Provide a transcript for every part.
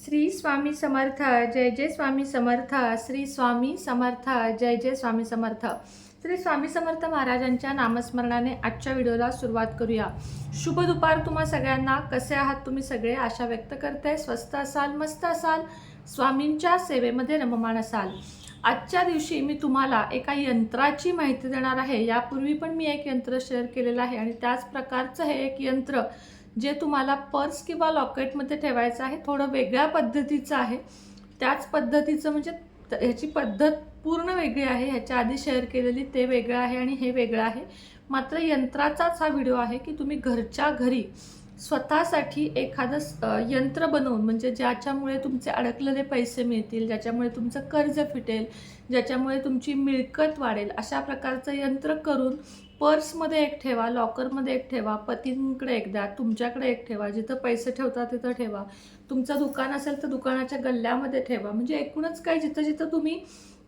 श्री स्वामी समर्थ जय जय स्वामी समर्थ श्री स्वामी समर्थ जय जय स्वामी समर्थ श्री स्वामी समर्थ महाराजांच्या नामस्मरणाने आजच्या व्हिडिओला सुरुवात करूया। शुभ दुपार तुम्हा सगळ्यांना। कसे आहात तुम्ही सगळे? आशा व्यक्त करते स्वस्त असाल, मस्त असाल, स्वामींच्या सेवेमध्ये रममाण असाल। आजच्या दिवशी मी तुम्हाला एका यंत्राची माहिती देणार आहे। यापूर्वी पण मी एक यंत्र शेअर केलेलं आहे आणि त्याच प्रकारचं हे एक यंत्र जे तुम्हाला पर्स किंवा लॉकेटमध्ये ठेवायचं आहे। थोडं वेगळ्या पद्धतीचं आहे। त्याच पद्धतीचं म्हणजे ह्याची पद्धत पूर्ण वेगळी आहे। ह्याच्या आधी शेअर केलेली ते वेगळं आहे आणि हे वेगळं आहे। मात्र यंत्राचाच हा व्हिडिओ आहे की तुम्ही घरच्या घरी स्वतःसाठी एखादं यंत्र बनवून, म्हणजे ज्याच्यामुळे तुमचे अडकलेले पैसे मिळतील, ज्याच्यामुळे तुमचं कर्ज फिटेल, ज्याच्यामुळे तुमची मिळकत वाढेल, अशा प्रकारचं यंत्र करून पर्समध्ये एक ठेवा, लॉकरमध्ये एक ठेवा, पतींकडे एक द्या, तुमच्याकडे एक ठेवा, जिथं पैसे ठेवता तिथं ठेवा, तुमचं दुकान असेल तर दुकानाच्या गल्ल्यामध्ये ठेवा। म्हणजे एकूणच काय, जिथं जिथं तुम्ही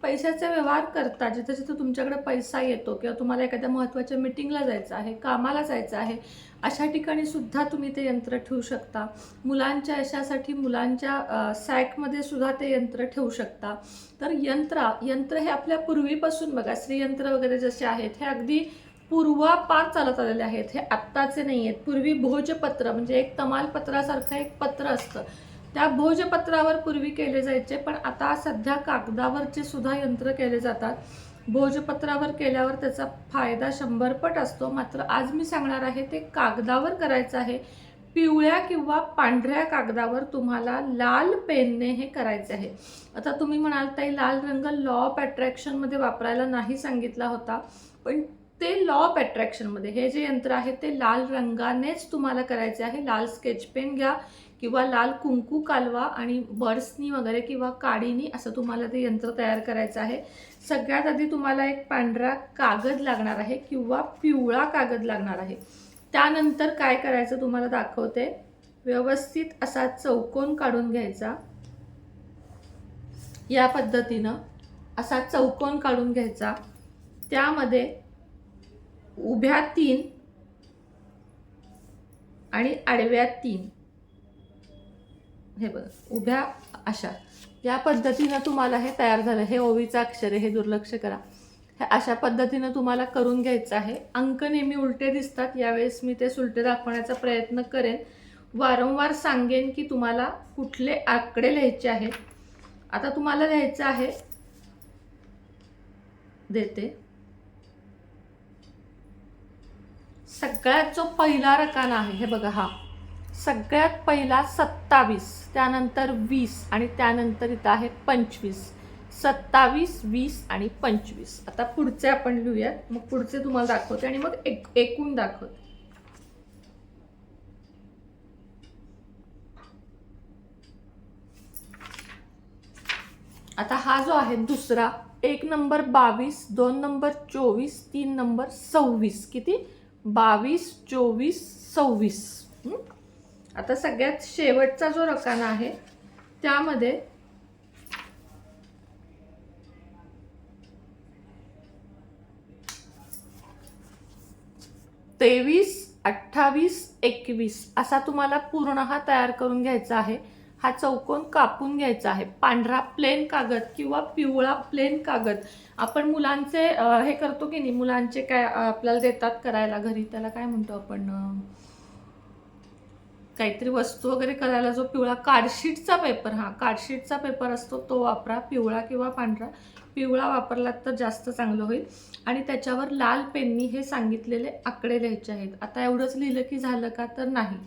पैशाचे व्यवहार करता, जिथं जिथं तुमच्याकडे पैसा येतो किंवा तुम्हाला एखाद्या महत्त्वाच्या मीटिंगला जायचं आहे, कामाला जायचं आहे, अशा ठिकाणी सुद्धा तुम्ही ते यंत्र ठेवू शकता। मुलांच्या यशासाठी मुलांच्या सॅकमध्ये सुद्धा ते यंत्र ठेवू शकता। तर यंत्र हे आपल्या पूर्वीपासून बघा, श्रीयंत्र वगैरे जसे आहेत हे अगदी पूर्वापार चालत आलेले आहेत, हे आत्ताचे नाही आहेत। पूर्वी भोजपत्र म्हणजे एक तमालपत्रासारखं एक पत्र असतं, त्या भोजपत्रावर पूर्वी केले जायचे, पण आता सध्या कागदावरचे सुद्धा यंत्र केले जातात। भोजपत्रावर केल्यावर त्याचा फायदा 100 पट असतो। मात्र आज मी सांगणार आहे ते कागदावर करायचं आहे। पिवळ्या किंवा पांढऱ्या कागदावर तुम्हाला लाल पेनने हे करायचे आहे। आता तुम्ही म्हणाल ताई लाल रंग लॉ ऑफ अट्रॅक्शनमध्ये वापरायला नाही सांगितला होता, पण ते लॉ ऑफ अट्रॅक्शनमध्ये हे जे यंत्र आहे ते लाल रंगानेच तुम्हाला करायचे आहे। लाल स्केच पेन घ्या किंवा लाल कुंकू कालवा आणि बर्ड्सनी वगैरे किंवा काडीनी असं तुम्हाला ते यंत्र तयार करायचं आहे। सगळ्यात आधी तुम्हाला एक पांढरा कागद लागणार आहे किंवा पिवळा कागद लागणार आहे। त्यानंतर काय करायचं तुम्हाला दाखवते। व्यवस्थित असा चौकोन काढून घ्यायचा, या पद्धतीनं असा चौकोन काढून घ्यायचा। त्यामध्ये उभ्या 3 आणि आडव्या 3, हे बघा उभ्या अशा, या पद्धतीनं तुम्हाला हे तयार झालं। हे ओवीचं अक्षर आहे, हे दुर्लक्ष करा। हे अशा पद्धतीनं तुम्हाला करून घ्यायचं आहे। अंक नेहमी उलटे दिसतात, यावेळेस मी ते सुलटे दाखवण्याचा प्रयत्न करेन। वारंवार सांगेन की तुम्हाला कुठले आकडे लिहायचे आहेत। आता तुम्हाला लिहायचं आहे, देते, सगळ्यात जो पहिला रकाना आहे हे बघा, हा सगळ्यात पहिला 27, त्यानंतर 20 आणि त्यानंतर इथं आहे 25। 27, 20 आणि 25। आता पुढचे आपण लिहूयात, मग पुढचे तुम्हाला दाखवते आणि मग एकूण दाखवते। आता हा जो आहे दुसरा, 1 नंबर 22, 2 नंबर 24, 3 नंबर 26, किती 22, 24, 26। आता सगळ्यात शेवटचा जो रकाना आहे त्यामध्ये 23, 28, 21 असा तुम्हाला पूर्ण हा तयार करून घ्यायचा आहे। हा चौकोन कापून घ्यायचा आहे। पांढरा प्लेन कागद किंवा पिवळा प्लेन कागद, आपण मुलांचे हे करतो की नाही, मुलांचे काय आपल्याला देतात करायला घरी, त्याला काय म्हणतो आपण, काहीतरी वस्तू वगैरे करायला जो पिवळा कार्डशीटचा पेपर, हा कार्डशीटचा पेपर असतो तो वापरा, पिवळा किंवा पांढरा। पिवळा वापरलात तर जास्त चांगलं होईल। आणि त्याच्यावर लाल पेननी हे सांगितलेले आकडे लिहायचे आहेत। आता एवढंच लिहिलं की झालं का, तर नाही।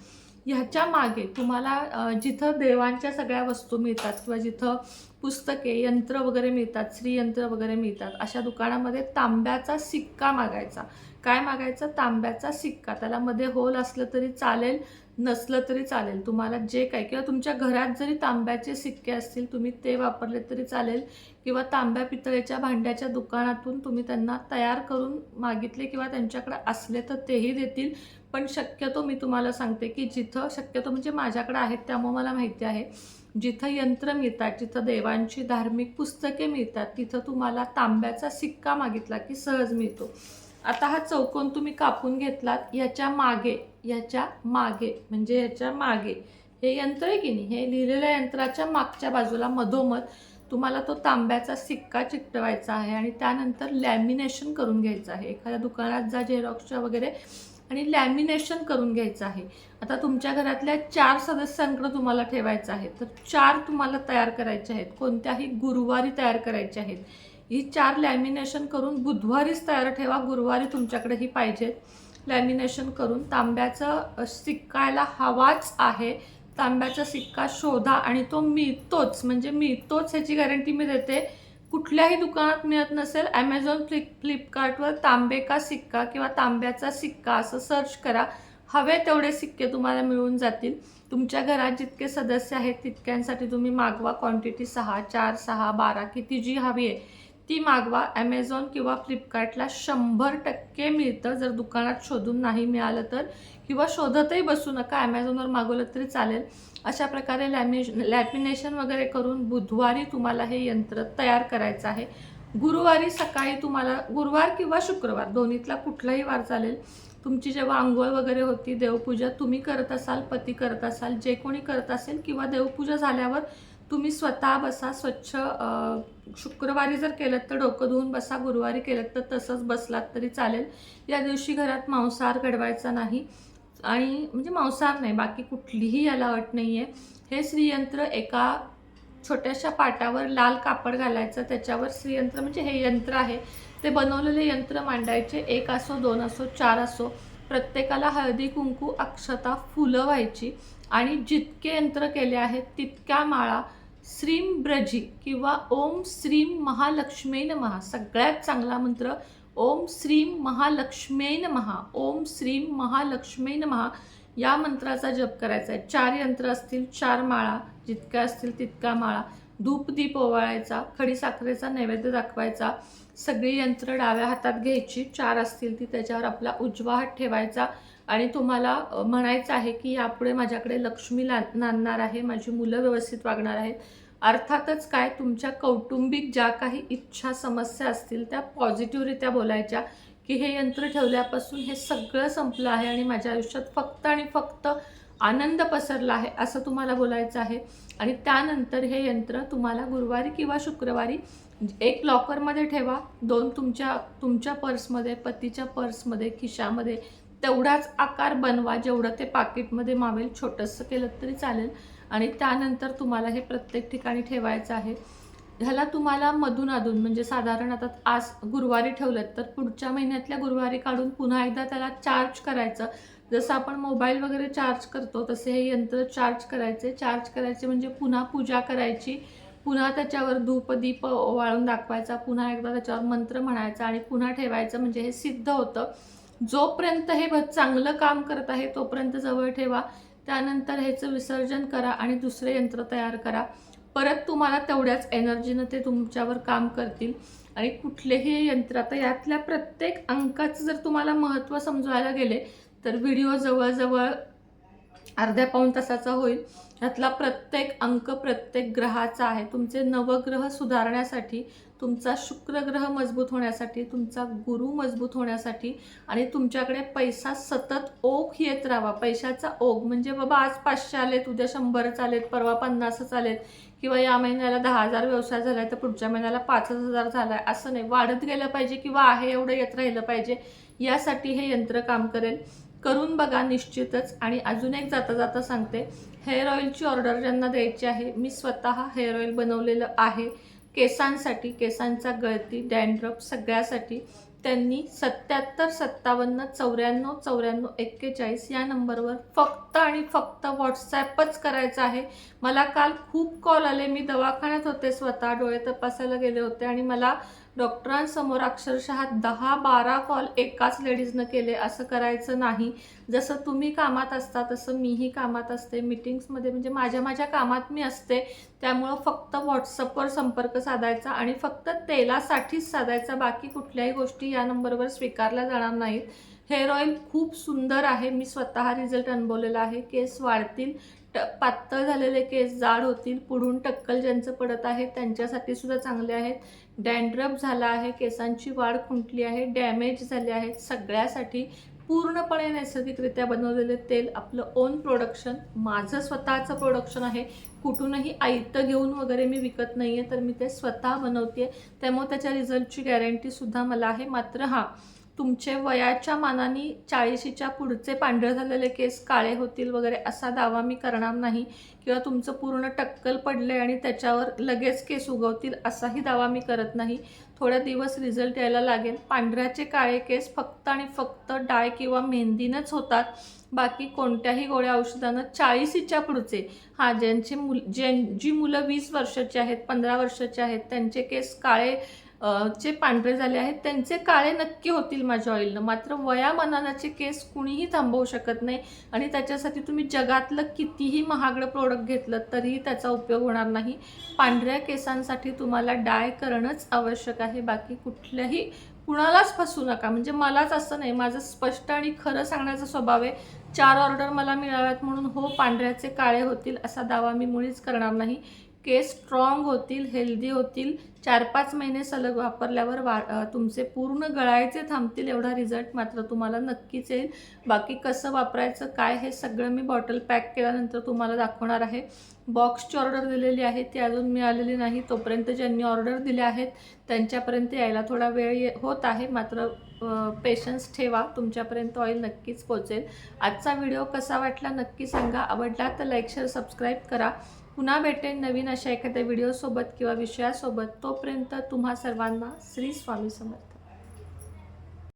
ह्याच्या मागे तुम्हाला जिथं देवांच्या सगळ्या वस्तू मिळतात किंवा जिथं पुस्तके, यंत्र वगैरे मिळतात, श्रीयंत्र वगैरे मिळतात, अशा दुकानामध्ये तांब्याचा सिक्का मागायचा। काय मागायचं? तांब्याचा सिक्का। त्याला मध्ये होल असलं तरी चालेल, नसलं तरी चालेल, तुम्हाला जे काही, किंवा तुमच्या घरात जरी तांब्याचे सिक्के असतील तुम्ही ते वापरले तरी चालेल, किंवा तांब्या पितळेच्या भांड्याच्या दुकानातून तुम्ही त्यांना तयार करून मागितले किंवा त्यांच्याकडे असले तर तेही देतील। पण शक्यतो मी तुम्हाला सांगते की जिथं शक्यतो, म्हणजे माझ्याकडे आहेत त्यामुळे मला माहिती आहे, जिथं यंत्र मिळतात, जिथं देवांची धार्मिक पुस्तके मिळतात, तिथं तुम्हाला तांब्याचा सिक्का मागितला की सहज मिळतो। आता हा चौकोन तुम्ही कापून घेतलात, याच्या मागे म्हणजे याच्या मागे हे यंत्र आहे की नाही, हे लिहिलेल्या यंत्राच्या मागच्या बाजूला मधोमध तुम्हाला तो तांब्याचा सिक्का चिकटवायचा आहे आणि त्यानंतर लॅमिनेशन करून घ्यायचं आहे. एखाद्या दुकानात जा झेरॉक्सच्या वगैरे आणि लॅमिनेशन करून घ्यायचं आहे. आता तुमच्या घरातल्या 4 सदस्यांकडे तुम्हाला ठेवायचं आहे, तर 4 तुम्हाला तयार करायचे आहेत. कोणत्याही गुरुवारी तयार करायचे आहेत. ही 4 लॅमिनेशन करून बुधवारीच तयार ठेवा, गुरुवारी तुमच्याकडे ही पाहिजेत. लॅमिनेशन करून तांब्याचं सिक्कायला हवाच आहे. तांब्याचा सिक्का शोधा आणि तो मिळतोच, म्हणजे मिळतोच ह्याची गॅरंटी मी देते. कुठल्याही दुकानात मिळत नसेल, ॲमेझॉन फ्लिपकार्टवर तांबे का सिक्का किंवा तांब्याचा सिक्का असं सर्च करा. हवे तेवढे सिक्के तुम्हाला मिळून जातील. तुमच्या घरात जितके सदस्य आहेत तितक्यांसाठी तुम्ही मागवा. क्वांटिटी 6, 4, 6, 12 किती जी हवी आहे ती मागवा. ॲमेझॉन किंवा फ्लिपकार्टला 100% मिळतं. जर दुकानात शोधून नाही मिळालं तर, किंवा शोधतही बसू नका, ॲमेझॉनवर मागवलं तरी चालेल. अशा प्रकारे लॅमिनेशन वगैरे करून बुधवारी तुम्हाला हे यंत्र तयार करायचं आहे. गुरुवारी सकाळी तुम्हाला, गुरुवार किंवा शुक्रवार दोन्हीतला कुठलाही वार चालेल, तुमची जेव्हा अंघोळ वगैरे होती, देवपूजा तुम्ही करत असाल, पती करत असाल, जे कोणी करत असेल, किंवा देवपूजा झाल्यावर तुम्ही स्वतः बसा स्वच्छ. शुक्रवारी जर केलं तर डोकं धुवून बसा, गुरुवारी केलं तर तसंच बसलात तरी चालेल. या दिवशी घरात मांसाहार घडवायचा नाही, आणि म्हणजे मांसाहार नाही, बाकी कुठलीही याला अट नाही आहे. हे श्रीयंत्र एका छोट्याशा पाटावर लाल कापड घालायचं, त्याच्यावर श्रीयंत्र म्हणजे हे यंत्र आहे ते बनवलेले यंत्र मांडायचे. 1 असो, 2 असो, 4 असो, प्रत्येकाला हळदी कुंकू अक्षता फुलं व्हायची आणि जितके यंत्र केले आहेत तितक्या माळा श्रीम ब्रजी किंवा ओम श्रीम महालक्ष्मी नमः, सगळ्यात चांगला मंत्र ओम श्रीम महालक्ष्मी नमः, ओम श्रीम महालक्ष्मी नमः या मंत्राचा जप करायचा आहे. 4 यंत्र असतील, 4 माळा, जितक्या असतील तितका माळा, धूपदीप ओवाळायचा, खडीसाखरेचा नैवेद्य दाखवायचा. सगळी यंत्र डाव्या हातात घ्यायची, 4 असतील ती, त्याच्यावर आपला उजवा हात ठेवायचा आणि तुम्हाला म्हणायचं आहे की यापुढे माझ्याकडे लक्ष्मी नांदणार आहे, माझी मुलं व्यवस्थित वागणार आहेत. अर्थातच काय, तुमच्या कौटुंबिक ज्या काही इच्छा समस्या असतील त्या पॉझिटिव्हरित्या बोलायच्या की हे यंत्र ठेवल्यापासून हे सगळं संपलं आहे आणि माझ्या आयुष्यात फक्त आणि फक्त आनंद पसरला आहे, असं तुम्हाला बोलायचं आहे. आणि त्यानंतर हे यंत्र तुम्हाला गुरुवारी किंवा शुक्रवारी 1 लॉकरमध्ये ठेवा, 2 तुमच्या पर्समध्ये, पतीच्या पर्समध्ये, खिशामध्ये, तेवढाच आकार बनवा जेवढं ते पाकिटमध्ये मावेल. छोटंसं केलं तरी चालेल. आणि त्यानंतर तुम्हाला हे प्रत्येक ठिकाणी ठेवायचं आहे. ह्याला तुम्हाला मधून अधून, म्हणजे साधारण आता आज गुरुवारी ठेवलं तर पुढच्या महिन्यातल्या गुरुवारी काढून पुन्हा एकदा त्याला चार्ज करायचं. जसं आपण मोबाईल वगैरे चार्ज करतो तसे हे यंत्र चार्ज करायचे म्हणजे पुन्हा पूजा करायची, पुन्हा त्याच्यावर धूप दीप ओवाळून दाखवायचा, पुन्हा एकदा त्याच्यावर मंत्र म्हणायचा आणि पुन्हा ठेवायचं. म्हणजे हे सिद्ध होतं. जोपर्यंत हे चांगलं काम करत आहे तोपर्यंत जवळ ठेवा. त्यानंतर ह्याचं विसर्जन करा आणि दुसरे यंत्र तयार करा. परत तुम्हाला तेवढ्याच एनर्जीनं ते तुमच्यावर काम करतील. आणि कुठलेही यंत्र, आता यातल्या प्रत्येक अंकाचं जर तुम्हाला महत्त्व समजवायला गेले तर व्हिडिओ जवळजवळ अर्ध्या पाऊण तासाचा होईल. यातला प्रत्येक अंक प्रत्येक ग्रहाचा आहे. तुमचे नवग्रह सुधारण्यासाठी, तुमचा शुक्रग्रह मजबूत होण्यासाठी, तुमचा गुरु मजबूत होण्यासाठी आणि तुमच्याकडे पैसा सतत ओघ येत राहावा. पैशाचा ओघ म्हणजे बाबा आज 500 आलेत, उद्या 100च आलेत, परवा 50च आलेत, किंवा या महिन्याला 10,000 व्यवसाय झाला आहे तर पुढच्या महिन्याला 5,000 झाला आहे, असं नाही. वाढत गेलं पाहिजे किंवा आहे एवढं येत राहिलं पाहिजे, यासाठी हे यंत्र काम करेल. करून बघा निश्चितच. आणि अजून एक जाता जाता सांगते, हेअर ऑइलची ऑर्डर ज्यांना द्यायची आहे, मी स्वतः हेअर ऑइल बनवलेलं आहे केसांसाठी, केसांचा गळती, डॅन्ड्रफ सगळ्यासाठी. त्यांनी 77 57 94 94 41 या नंबरवर फक्त आणि फक्त व्हॉट्सॲपच करायचं आहे. मला काल खूप कॉल आले, मी दवाखान्यात होते, स्वतः डोळे तपासायला गेले होते आणि मला डॉक्टरांसमोर अक्षरशः 10-12 कॉल एकाच लेडीजनं केले. असं करायचं नाही. जसं तुम्ही कामात असता तसं मीही कामात असते, मीटिंग्समध्ये, म्हणजे माझ्या कामात मी असते. त्यामुळं फक्त व्हॉट्सअपवर संपर्क साधायचा आणि फक्त तेलासाठीच साधायचा, बाकी कुठल्याही गोष्टी या नंबरवर स्वीकारल्या जाणार नाहीत. हेअर ऑइल खूप सुंदर आहे, मी स्वतः रिझल्ट अनुभवलेला आहे. केस वाढतील, पातळ झालेले केस जाड होतील, पुढून टक्कल ज्यांचं पडत आहे त्यांच्यासाठी सुद्धा चांगले आहेत. डॅन्ड्रफ झाला आहे, केसांची वाढ खुंटली आहे, डॅमेज झाले आहेत, सगळ्यासाठी पूर्णपणे नैसर्गिकरित्या बनवलेले तेल, आपलं ओन प्रोडक्शन, माझं स्वतःचं प्रोडक्शन आहे. कुठूनही आयतं घेऊन वगैरे मी विकत नाही आहे, तर मी ते स्वतः बनवते आहे. त्यामुळे त्याच्या रिझल्टची गॅरंटीसुद्धा मला आहे. मात्र हां, तुमचे वयाच्या मानाने 40च्या पुढचे पांढरे झालेले केस काळे होतील वगैरे असा दावा मी करणार नाही, किंवा तुमचं पूर्ण टक्कल पडले आणि त्याच्यावर लगेच केस उगवतील असाही दावा मी करत नाही. थोड्या दिवस रिझल्ट यायला लागेल. पांढऱ्याचे काळे केस फक्त आणि फक्त डाय किंवा मेहंदीनंच होतात. बाकी कोणत्याही गोळ्या औषधानं 40च्या पुढचे, हां, जी मुलं 20 वर्षाची आहेत, 15 वर्षाचे आहेत, त्यांचे केस काळे जे पांढरे झाले आहेत त्यांचे काळे नक्की होतील माझ्या ऑइलनं. मात्र वयामानाचे केस कुणीही थांबवू शकत नाही, आणि त्याच्यासाठी तुम्ही जगातलं कितीही महागडं प्रोडक्ट घेतलं तरीही त्याचा उपयोग होणार नाही. पांढऱ्या केसांसाठी तुम्हाला डाय करणंच आवश्यक आहे. बाकी कुठल्याही कुणालाच फसू नका. म्हणजे मलाच असं नाही, माझं स्पष्ट आणि खरं सांगण्याचा स्वभाव आहे. 4 ऑर्डर मला मिळाव्यात म्हणून हो पांढऱ्याचे काळे होतील असा दावा मी मुळीच करणार नाही. केस स्ट्रॉंग होतील, हेल्दी होतील. 4-5 महिने सलग वापरल्यावर तुमचे पूर्ण गळायचे थांबतील एवढा रिझल्ट मात्र तुम्हाला नक्कीच येईल. बाकी कसं वापरायचं काय हे सगळं मी बॉटल पॅक केल्यानंतर तुम्हाला दाखवणार आहे. बॉक्सची ऑर्डर दिलेली आहे ती अजून मिळालेली नाही. तोपर्यंत ज्यांनी ऑर्डर दिल्या आहेत त्यांच्यापर्यंत यायला थोडा वेळ होत आहे. मात्र पेशन्स ठेवा, तुमच्यापर्यंत ऑइल नक्कीच पोहोचेल. आजचा व्हिडिओ कसा वाटला नक्की सांगा. आवडला तर लाईक, शेअर, सबस्क्राईब करा. पुन्हा भेटेन नवीन अशा एखाद्या व्हिडिओसोबत किंवा विषयासोबत. तोपर्यंत तुम्हा सर्वांना श्री स्वामी समर्थ.